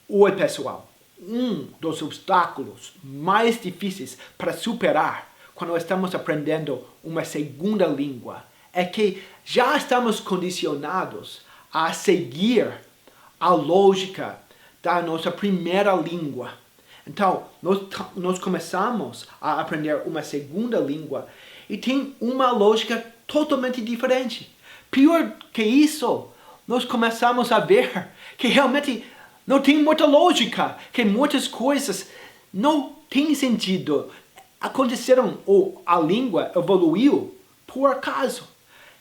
Oi, pessoal. Um dos obstáculos mais difíceis para superar quando estamos aprendendo uma segunda língua é que já estamos condicionados a seguir a lógica da nossa primeira língua. Então, nós começamos a aprender uma segunda língua e tem uma lógica totalmente diferente. Pior que isso, nós começamos a ver que realmente não tem muita lógica, que muitas coisas não têm sentido. Aconteceram, ou a língua evoluiu por acaso.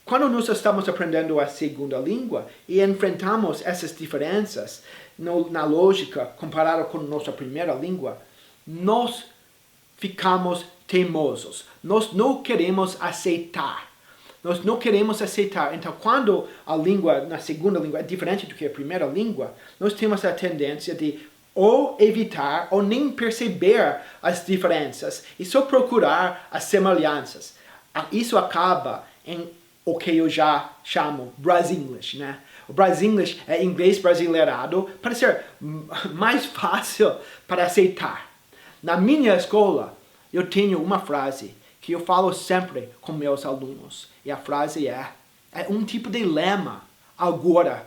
Quando nós estamos aprendendo a segunda língua e enfrentamos essas diferenças na lógica comparada com nossa primeira língua, nós ficamos teimosos. Nós não queremos aceitar. Nós não queremos aceitar. Então, quando a língua, na segunda língua, é diferente do que a primeira língua, nós temos a tendência de ou evitar ou nem perceber as diferenças e só procurar as semelhanças. Isso acaba em o que eu já chamo Brasinglish, né? O Brasinglish é inglês brasileirado para ser mais fácil para aceitar. Na minha escola, eu tenho uma frase que eu falo sempre com meus alunos. E a frase é um tipo de lema agora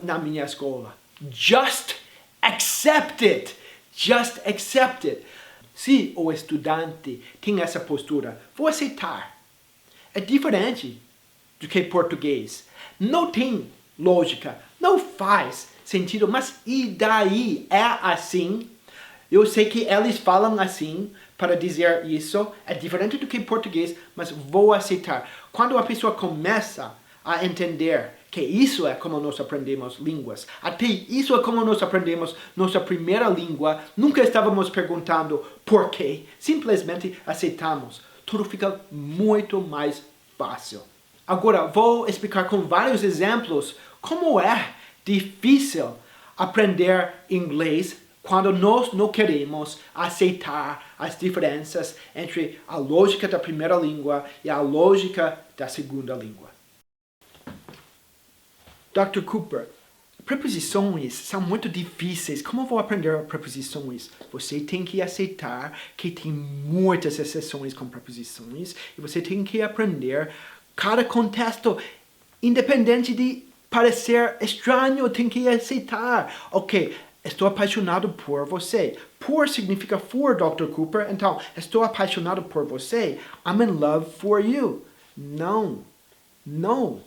na minha escola. Just accept it. Just accept it. Se o estudante tem essa postura, vou aceitar. É diferente do que português. Não tem lógica, não faz sentido, mas e daí? É assim? Eu sei que eles falam assim para dizer isso, é diferente do que português, mas vou aceitar. Quando a pessoa começa a entender que isso é como nós aprendemos línguas, até isso é como nós aprendemos nossa primeira língua, nunca estávamos perguntando por quê, simplesmente aceitamos. Tudo fica muito mais fácil. Agora, vou explicar com vários exemplos como é difícil aprender inglês quando nós não queremos aceitar as diferenças entre a lógica da primeira língua e a lógica da segunda língua. Dr. Cooper, preposições são muito difíceis. Como vou aprender preposições? Você tem que aceitar que tem muitas exceções com preposições e você tem que aprender cada contexto, independente de parecer estranho, tem que aceitar. Ok, estou apaixonado por você. Por significa for, Dr. Cooper. Então, estou apaixonado por você. I'm in love for you. Não.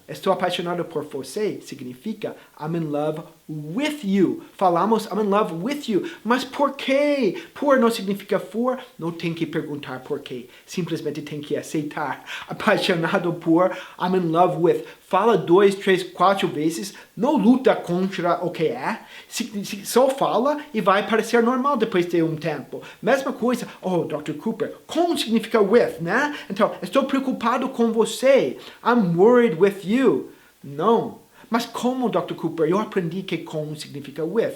Estou apaixonado por você significa I'm in love with you. Falamos I'm in love with you. Mas por quê? Por não significa for. Não tem que perguntar por quê. Simplesmente tem que aceitar. Apaixonado por, I'm in love with. Fala 2, 3, 4 vezes. Não luta contra o que é. Só fala e vai parecer normal depois de um tempo. Mesma coisa. Oh, Dr. Cooper. Com significa with, né? Então, estou preocupado com você. I'm worried with you. Não. Mas como, Dr. Cooper? Eu aprendi que com significa with.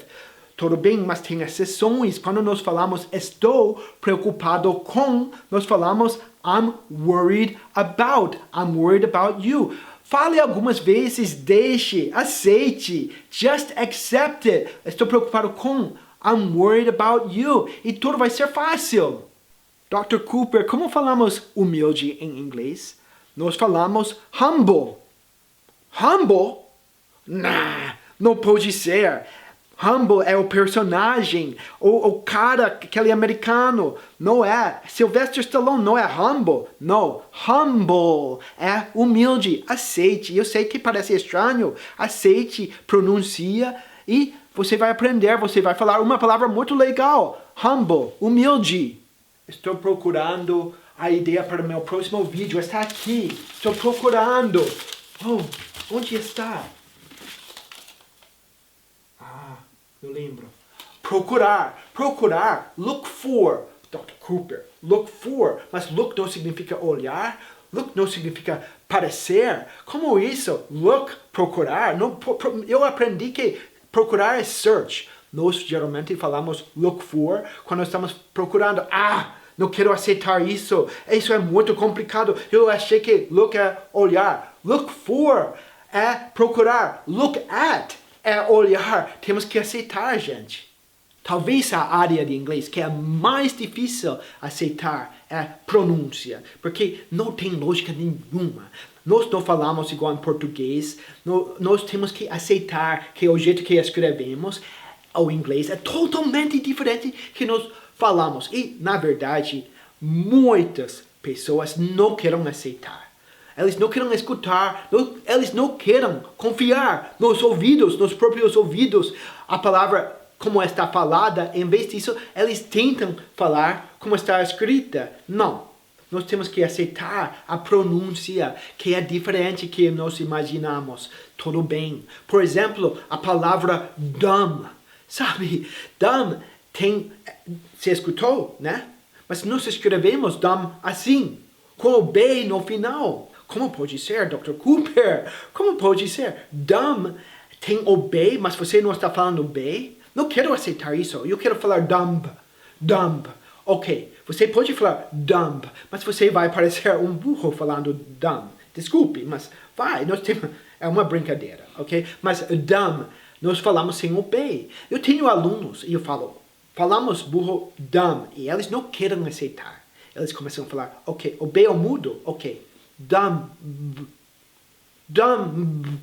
Tudo bem, mas tem exceções. Quando nós falamos estou preocupado com, nós falamos I'm worried about. I'm worried about you. Fale algumas vezes, deixe, aceite, just accept it. Estou preocupado com, I'm worried about you. E tudo vai ser fácil. Dr. Cooper, como falamos humilde em inglês? Nós falamos humble. Humble? Não pode ser. Humble é o personagem, o cara, aquele americano. Não é. Sylvester Stallone não é humble. Não. Humble é humilde. Aceite. Eu sei que parece estranho. Aceite, pronuncia e você vai aprender. Você vai falar uma palavra muito legal. Humble, humilde. Estou procurando a ideia para o meu próximo vídeo. Está aqui. Estou procurando. Oh, onde está? Eu lembro. Procurar. Look for. Dr. Cooper. Look for. Mas look não significa olhar. Look não significa parecer. Como isso? Look, procurar. Não, eu aprendi que procurar é search. Nós geralmente falamos look for quando estamos procurando. Não quero aceitar isso. Isso é muito complicado. Eu achei que look é olhar. Look for é procurar. Look at é olhar. Temos que aceitar, gente. Talvez a área de inglês que é mais difícil aceitar é pronúncia, porque não tem lógica nenhuma. Nós não falamos igual em português, nós temos que aceitar que o jeito que escrevemos, o inglês, é totalmente diferente que nós falamos. E, na verdade, muitas pessoas não querem aceitar. Eles não querem escutar, eles não querem confiar nos próprios ouvidos, a palavra como está falada. Em vez disso, eles tentam falar como está escrita. Não. Nós temos que aceitar a pronúncia, que é diferente que nós imaginamos. Tudo bem. Por exemplo, a palavra dumb. Sabe? Dumb tem... Você escutou, né? Mas nós escrevemos dumb assim, com o B no final. Como pode ser, Dr. Cooper? Como pode ser? Dumb tem o B, mas você não está falando B? Não quero aceitar isso. Eu quero falar dumb. Dumb. Ok, você pode falar dumb, mas você vai parecer um burro falando dumb. Desculpe, mas vai. Nós temos, é uma brincadeira, ok? Mas dumb, nós falamos sem o B. Eu tenho alunos e eu falo, falamos burro dumb, e eles não querem aceitar. Eles começam a falar, ok, o B é mudo, ok. Dumb. Dumb.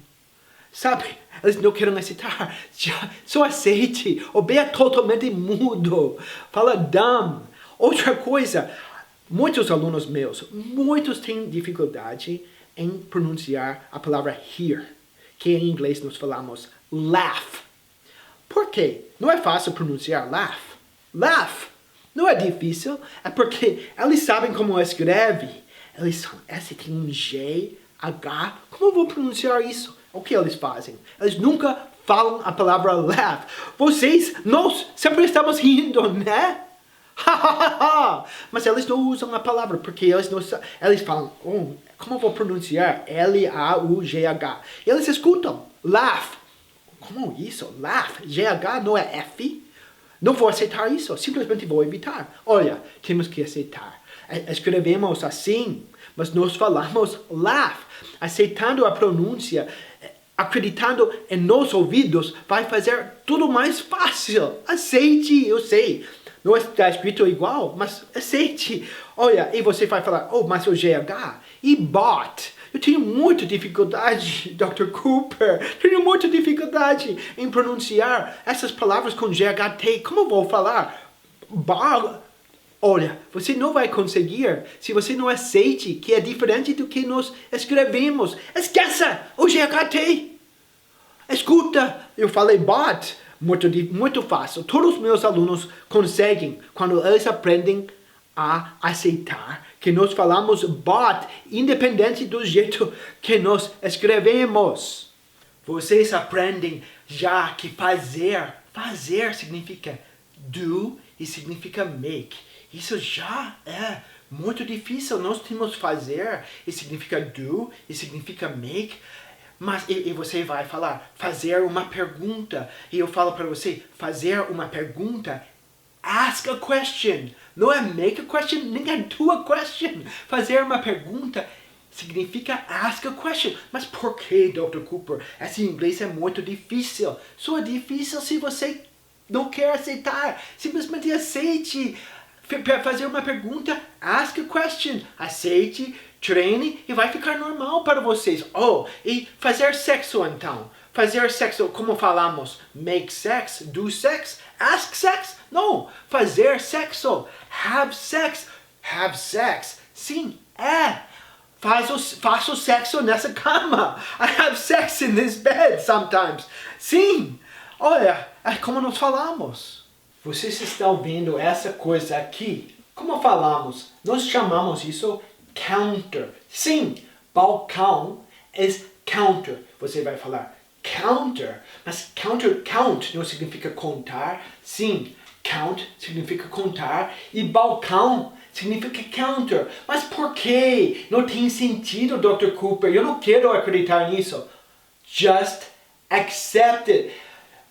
Sabe? Eles não querem aceitar. Só aceite. O B é totalmente mudo. Fala dumb. Outra coisa, muitos alunos meus, muitos têm dificuldade em pronunciar a palavra here, que em inglês nós falamos laugh. Por quê? Não é fácil pronunciar laugh. Laugh. Não é difícil, é porque eles sabem como escreve. Eles são, esse tem um G, H, como eu vou pronunciar isso? O que eles fazem? Eles nunca falam a palavra laugh. Nós sempre estamos rindo, né? Mas eles não usam a palavra, porque eles falam, como eu vou pronunciar? L-A-U-G-H. Eles escutam, laugh. Como isso? Laugh. G-H não é F? Não vou aceitar isso, simplesmente vou evitar. Olha, temos que aceitar. Escrevemos assim, mas nós falamos laugh. Aceitando a pronúncia, acreditando em nossos ouvidos, vai fazer tudo mais fácil. Aceite, eu sei. Não está escrito igual, mas aceite. Olha, e você vai falar, mas o GH e bought. Eu tenho muita dificuldade, Dr. Cooper. Tenho muita dificuldade em pronunciar essas palavras com GHT. Como eu vou falar? Olha, você não vai conseguir se você não aceite que é diferente do que nós escrevemos. Esqueça o GHT. Escuta, eu falei bought. Muito fácil. Todos os meus alunos conseguem, quando eles aprendem a aceitar que nós falamos bought, independente do jeito que nós escrevemos. Vocês aprendem já que fazer significa do e significa make. Isso já é muito difícil. Nós temos fazer e significa do e significa make. Mas e você vai falar, fazer uma pergunta. E eu falo para você, fazer uma pergunta, ask a question. Não é make a question, nem é do a question. Fazer uma pergunta significa ask a question. Mas por que, Dr. Cooper? Esse inglês é muito difícil. Só é difícil se você não quer aceitar. Simplesmente aceite. Fazer uma pergunta, ask a question. Aceite, treine e vai ficar normal para vocês. E fazer sexo então. Fazer sexo, como falamos, make sex, do sex, ask sex. Não, fazer sexo, have sex. Have sex, sim, faço sexo nessa cama. I have sex in this bed sometimes. Sim, olha, é como nós falamos. Vocês estão vendo essa coisa aqui? Como falamos, nós chamamos isso counter. Sim, balcão é counter. Você vai falar counter, mas count não significa contar. Sim, count significa contar e balcão significa counter. Mas por quê? Não tem sentido, Dr. Cooper. Eu não quero acreditar nisso. Just accept it.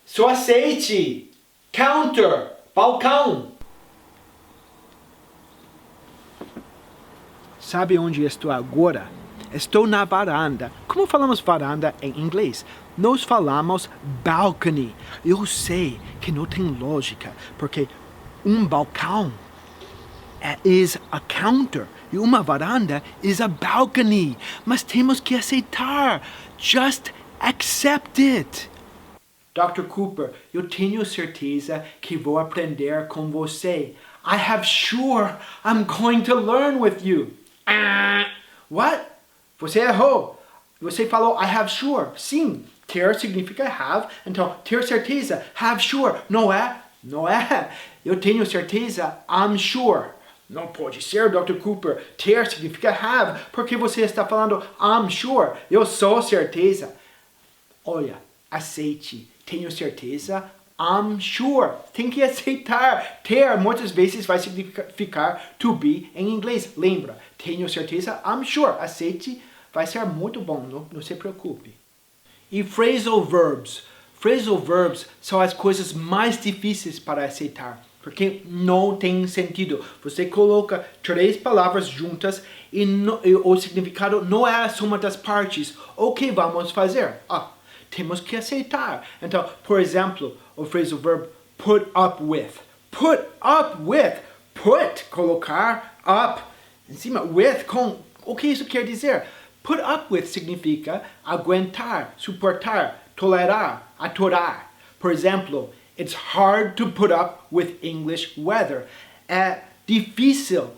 Só aceite. Counter, balcão. Sabe onde estou agora? estou na varanda. Como falamos varanda em inglês? Nós falamos balcony. Eu sei que não tem lógica, porque balcão is a counter e uma varanda is a balcony. Mas temos que aceitar. Just accept it. Dr. Cooper, eu tenho certeza que vou aprender com você. I have sure I'm going to learn with you. What? Você errou. Você falou I have sure. Sim, ter significa have. Então, ter certeza, have sure. Não é? Não é. Eu tenho certeza, I'm sure. Não pode ser, Dr. Cooper. Ter significa have, porque você está falando I'm sure. Eu sou certeza. Olha, aceite. Tenho certeza, I'm sure. Tem que aceitar. Ter muitas vezes vai significar to be em inglês. Lembra, tenho certeza, I'm sure. Aceite, vai ser muito bom, não se preocupe. E phrasal verbs. Phrasal verbs são as coisas mais difíceis para aceitar, porque não tem sentido. Você coloca 3 palavras juntas e o significado não é a soma das partes. O que vamos fazer? Temos que aceitar. Então, por exemplo, o phrasal verb put up with. Put up with. Put, colocar, up, em cima, with, com. O que isso quer dizer? Put up with significa aguentar, suportar, tolerar, atorar. Por exemplo, it's hard to put up with English weather. É difícil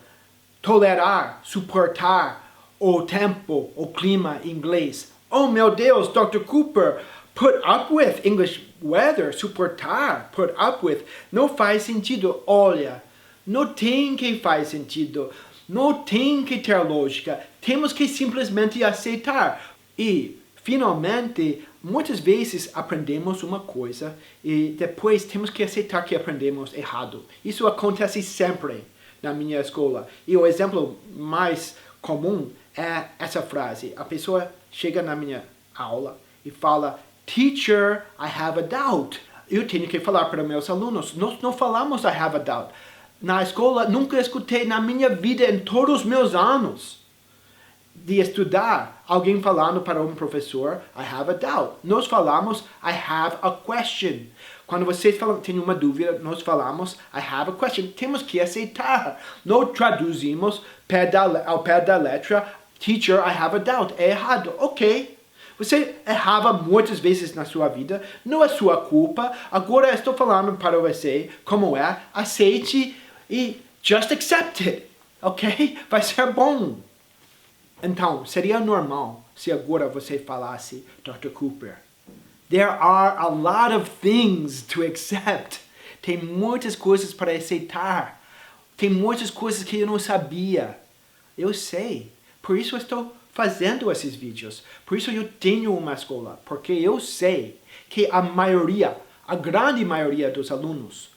tolerar, suportar o tempo, o clima inglês. Oh meu Deus, Dr. Cooper, put up with English weather, suportar, put up with, não faz sentido. Olha, não tem que faz sentido, não tem que ter lógica, temos que simplesmente aceitar. E, finalmente, muitas vezes aprendemos uma coisa e depois temos que aceitar que aprendemos errado. Isso acontece sempre na minha escola. E o exemplo mais comum é essa frase. A pessoa chega na minha aula e fala, Teacher, I have a doubt. Eu tenho que falar para meus alunos, nós não falamos I have a doubt. Na escola, nunca escutei na minha vida, em todos os meus anos de estudar, alguém falando para um professor, I have a doubt. Nós falamos, I have a question. Quando vocês falam, tem uma dúvida, nós falamos, I have a question. Temos que aceitar. Não traduzimos ao pé da letra, Teacher, I have a doubt. É errado. Ok. Você errava muitas vezes na sua vida. Não é sua culpa. Agora estou falando para você como é. Aceite e just accept it. Ok? Vai ser bom. Então, seria normal se agora você falasse, Dr. Cooper, there are a lot of things to accept. Tem muitas coisas para aceitar. Tem muitas coisas que eu não sabia. Eu sei. Por isso eu estou fazendo esses vídeos. Por isso eu tenho uma escola. Porque eu sei que a grande maioria dos alunos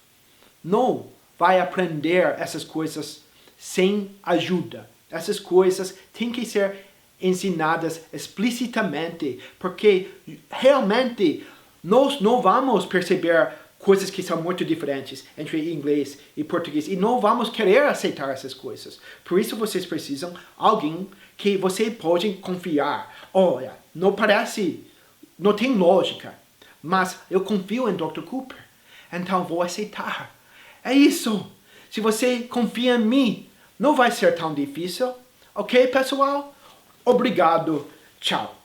não vai aprender essas coisas sem ajuda. Essas coisas têm que ser ensinadas explicitamente. Porque realmente nós não vamos perceber coisas que são muito diferentes entre inglês e português. E não vamos querer aceitar essas coisas. Por isso vocês precisam de alguém que você pode confiar. Olha, não parece, não tem lógica, mas eu confio em Dr. Cooper. Então vou aceitar. É isso. Se você confia em mim, não vai ser tão difícil. Ok, pessoal? Obrigado. Tchau.